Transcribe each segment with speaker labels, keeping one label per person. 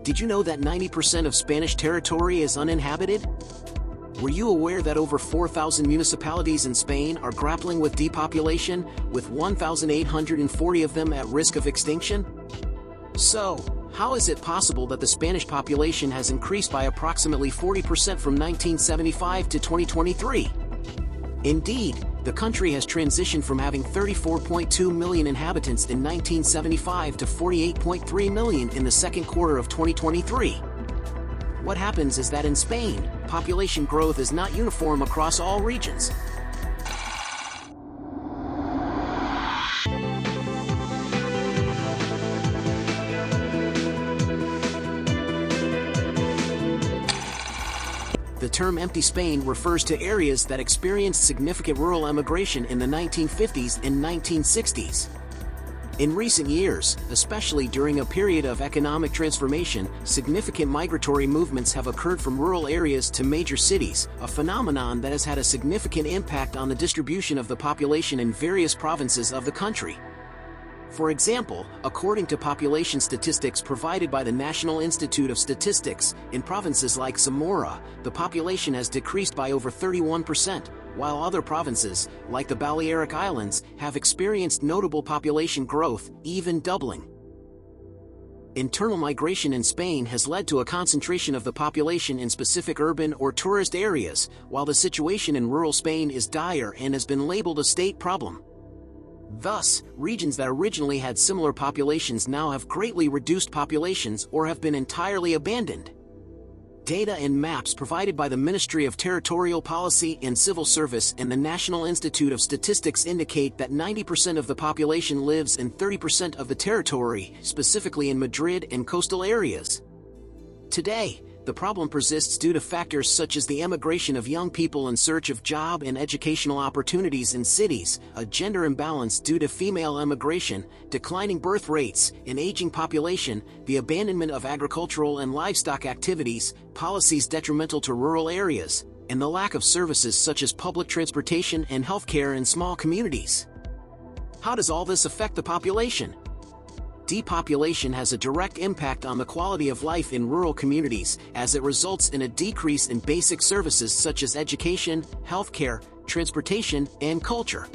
Speaker 1: Did you know that 90% of Spanish territory is uninhabited? Were you aware that over 4,000 municipalities in Spain are grappling with depopulation, with 1,840 of them at risk of extinction? So, how is it possible that the Spanish population has increased by approximately 40% from 1975 to 2023? Indeed, the country has transitioned from having 34.2 million inhabitants in 1975 to 48.3 million in the second quarter of 2023. What happens is that in Spain, population growth is not uniform across all regions. The term empty Spain refers to areas that experienced significant rural emigration in the 1950s and 1960s. In recent years, especially during a period of economic transformation, significant migratory movements have occurred from rural areas to major cities, a phenomenon that has had a significant impact on the distribution of the population in various provinces of the country. For example, according to population statistics provided by the National Institute of Statistics, in provinces like Zamora, the population has decreased by over 31%, while other provinces, like the Balearic Islands, have experienced notable population growth, even doubling. Internal migration in Spain has led to a concentration of the population in specific urban or tourist areas, while the situation in rural Spain is dire and has been labeled a state problem. Thus, regions that originally had similar populations now have greatly reduced populations or have been entirely abandoned. Data and maps provided by the Ministry of Territorial Policy and Civil Service and the National Institute of Statistics indicate that 90% of the population lives in 30% of the territory, specifically in Madrid and coastal areas. Today, the problem persists due to factors such as the emigration of young people in search of job and educational opportunities in cities, a gender imbalance due to female emigration, declining birth rates, an aging population, the abandonment of agricultural and livestock activities, policies detrimental to rural areas, and the lack of services such as public transportation and healthcare in small communities. How does all this affect the population? Depopulation has a direct impact on the quality of life in rural communities, as it results in a decrease in basic services such as education, healthcare, transportation, and culture.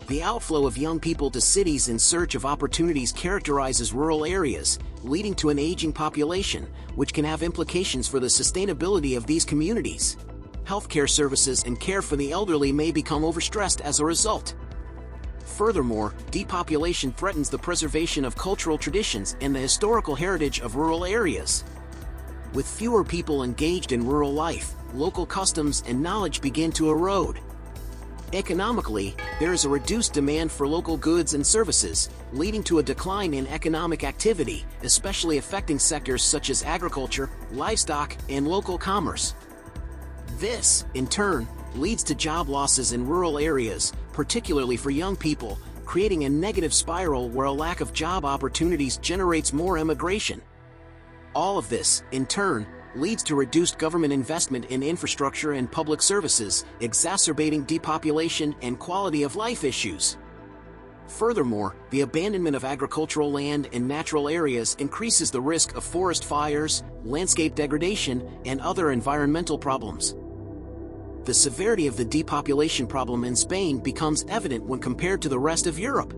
Speaker 1: The outflow of young people to cities in search of opportunities characterizes rural areas, leading to an aging population, which can have implications for the sustainability of these communities. Healthcare services and care for the elderly may become overstressed as a result. Furthermore, depopulation threatens the preservation of cultural traditions and the historical heritage of rural areas. With fewer people engaged in rural life, local customs and knowledge begin to erode. Economically, there is a reduced demand for local goods and services, leading to a decline in economic activity, especially affecting sectors such as agriculture, livestock, and local commerce. This, in turn, leads to job losses in rural areas, particularly for young people, creating a negative spiral where a lack of job opportunities generates more immigration. All of this, in turn, leads to reduced government investment in infrastructure and public services, exacerbating depopulation and quality of life issues. Furthermore, the abandonment of agricultural land and natural areas increases the risk of forest fires, landscape degradation, and other environmental problems. The severity of the depopulation problem in Spain becomes evident when compared to the rest of Europe.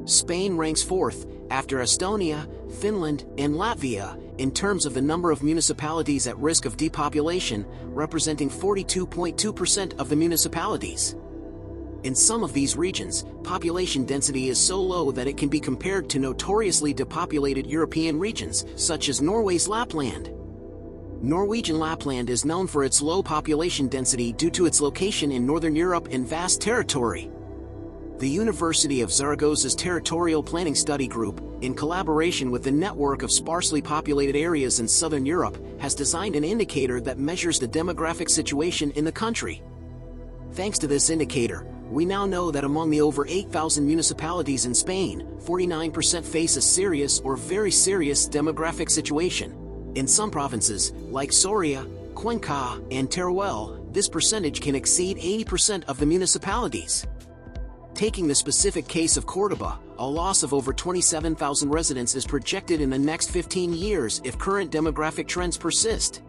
Speaker 1: Spain ranks fourth, after Estonia, Finland, and Latvia, in terms of the number of municipalities at risk of depopulation, representing 42.2% of the municipalities. In some of these regions, population density is so low that it can be compared to notoriously depopulated European regions, such as Norway's Lapland. Norwegian Lapland is known for its low population density due to its location in Northern Europe and vast territory. The University of Zaragoz's Territorial Planning Study Group, in collaboration with the network of sparsely populated areas in Southern Europe, has designed an indicator that measures the demographic situation in the country. Thanks to this indicator, we now know that among the over 8,000 municipalities in Spain, 49% face a serious or very serious demographic situation. In some provinces, like Soria, Cuenca, and Teruel, this percentage can exceed 80% of the municipalities. Taking the specific case of Córdoba, a loss of over 27,000 residents is projected in the next 15 years if current demographic trends persist.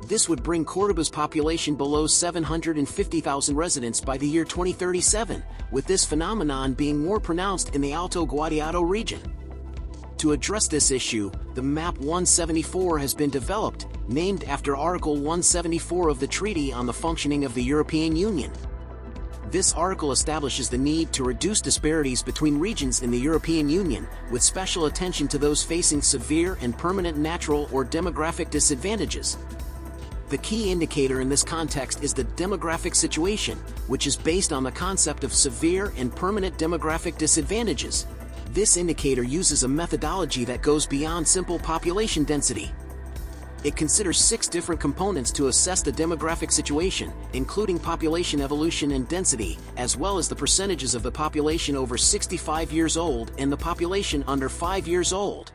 Speaker 1: This would bring Córdoba's population below 750,000 residents by the year 2037, with this phenomenon being more pronounced in the Alto Guadiaro region. To address this issue, the Map 174 has been developed, named after Article 174 of the Treaty on the Functioning of the European Union. This article establishes the need to reduce disparities between regions in the European Union, with special attention to those facing severe and permanent natural or demographic disadvantages. The key indicator in this context is the demographic situation, which is based on the concept of severe and permanent demographic disadvantages. This indicator uses a methodology that goes beyond simple population density. It considers 6 different components to assess the demographic situation, including population evolution and density, as well as the percentages of the population over 65 years old and the population under 5 years old.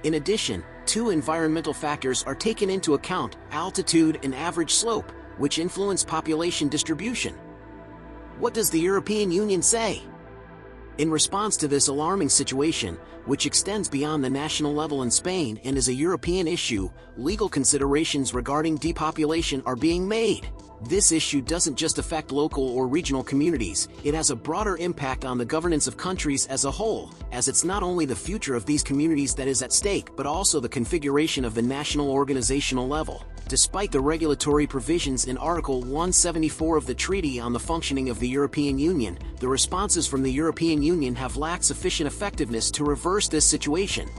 Speaker 1: In addition, 2 environmental factors are taken into account: altitude and average slope, which influence population distribution. What does the European Union say? In response to this alarming situation, which extends beyond the national level in Spain and is a European issue, legal considerations regarding depopulation are being made. This issue doesn't just affect local or regional communities, it has a broader impact on the governance of countries as a whole, as it's not only the future of these communities that is at stake but also the configuration of the national organizational level. Despite the regulatory provisions in Article 174 of the Treaty on the Functioning of the European Union, the responses from the European Union have lacked sufficient effectiveness to reverse this situation.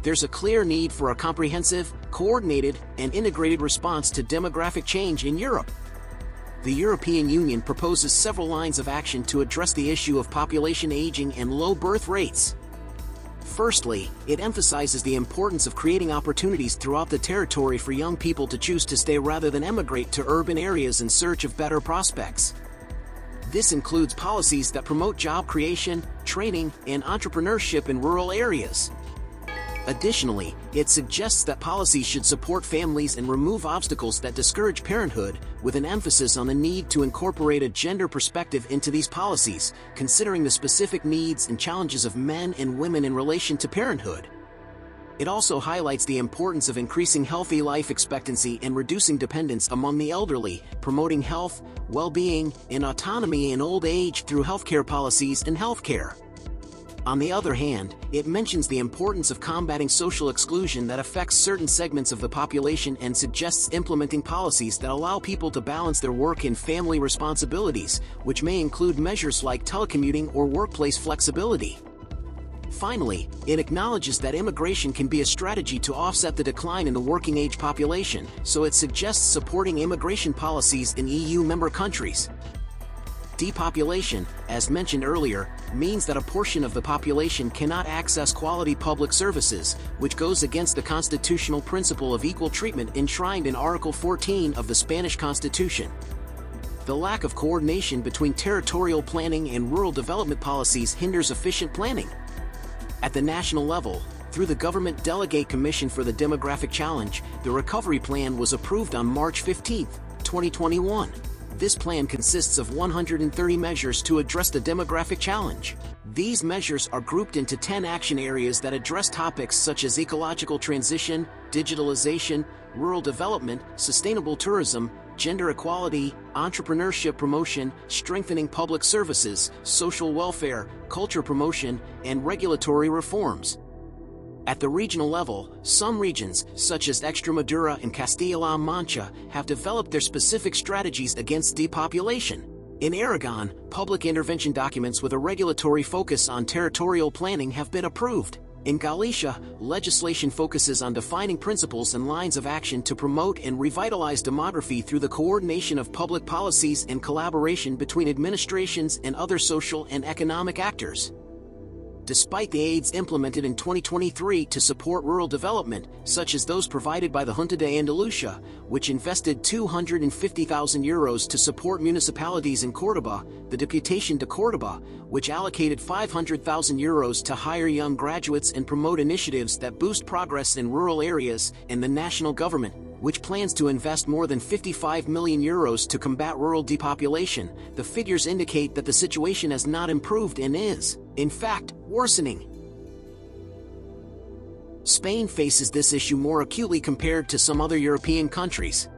Speaker 1: There's a clear need for a comprehensive, coordinated, and integrated response to demographic change in Europe. The European Union proposes several lines of action to address the issue of population aging and low birth rates. Firstly, it emphasizes the importance of creating opportunities throughout the territory for young people to choose to stay rather than emigrate to urban areas in search of better prospects. This includes policies that promote job creation, training, and entrepreneurship in rural areas. Additionally, it suggests that policies should support families and remove obstacles that discourage parenthood, with an emphasis on the need to incorporate a gender perspective into these policies, considering the specific needs and challenges of men and women in relation to parenthood. It also highlights the importance of increasing healthy life expectancy and reducing dependence among the elderly, promoting health, well-being, and autonomy in old age through healthcare policies and healthcare. On the other hand, it mentions the importance of combating social exclusion that affects certain segments of the population and suggests implementing policies that allow people to balance their work and family responsibilities, which may include measures like telecommuting or workplace flexibility. Finally, it acknowledges that immigration can be a strategy to offset the decline in the working-age population, so it suggests supporting immigration policies in EU member countries. Depopulation, as mentioned earlier, means that a portion of the population cannot access quality public services, which goes against the constitutional principle of equal treatment enshrined in Article 14 of the Spanish Constitution. The lack of coordination between territorial planning and rural development policies hinders efficient planning. At the national level, through the Government Delegate Commission for the Demographic Challenge, the Recovery Plan was approved on March 15, 2021. This plan consists of 130 measures to address the demographic challenge. These measures are grouped into 10 action areas that address topics such as ecological transition, digitalization, rural development, sustainable tourism, gender equality, entrepreneurship promotion, strengthening public services, social welfare, culture promotion, and regulatory reforms. At the regional level, some regions, such as Extremadura and Castilla-La Mancha, have developed their specific strategies against depopulation. In Aragon, public intervention documents with a regulatory focus on territorial planning have been approved. In Galicia, legislation focuses on defining principles and lines of action to promote and revitalize demography through the coordination of public policies and collaboration between administrations and other social and economic actors. Despite the aids implemented in 2023 to support rural development, such as those provided by the Junta de Andalucía, which invested €250,000 to support municipalities in Córdoba, the Diputación de Córdoba, which allocated €500,000 to hire young graduates and promote initiatives that boost progress in rural areas, and the national government, which plans to invest more than €55 million to combat rural depopulation, the figures indicate that the situation has not improved and is, In fact, worsening. Spain faces this issue more acutely compared to some other European countries.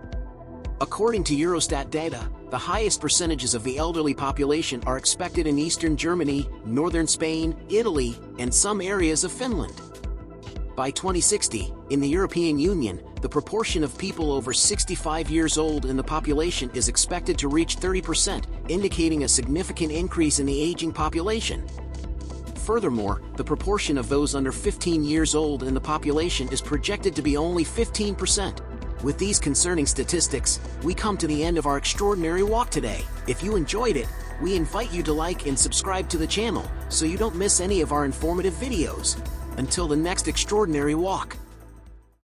Speaker 1: According to Eurostat data, the highest percentages of the elderly population are expected in eastern Germany, northern Spain, Italy, and some areas of Finland. By 2060, in the European Union, the proportion of people over 65 years old in the population is expected to reach 30%, indicating a significant increase in the aging population. Furthermore, the proportion of those under 15 years old in the population is projected to be only 15%. With these concerning statistics, we come to the end of our extraordinary walk today. If you enjoyed it, we invite you to like and subscribe to the channel so you don't miss any of our informative videos. Until the next extraordinary walk.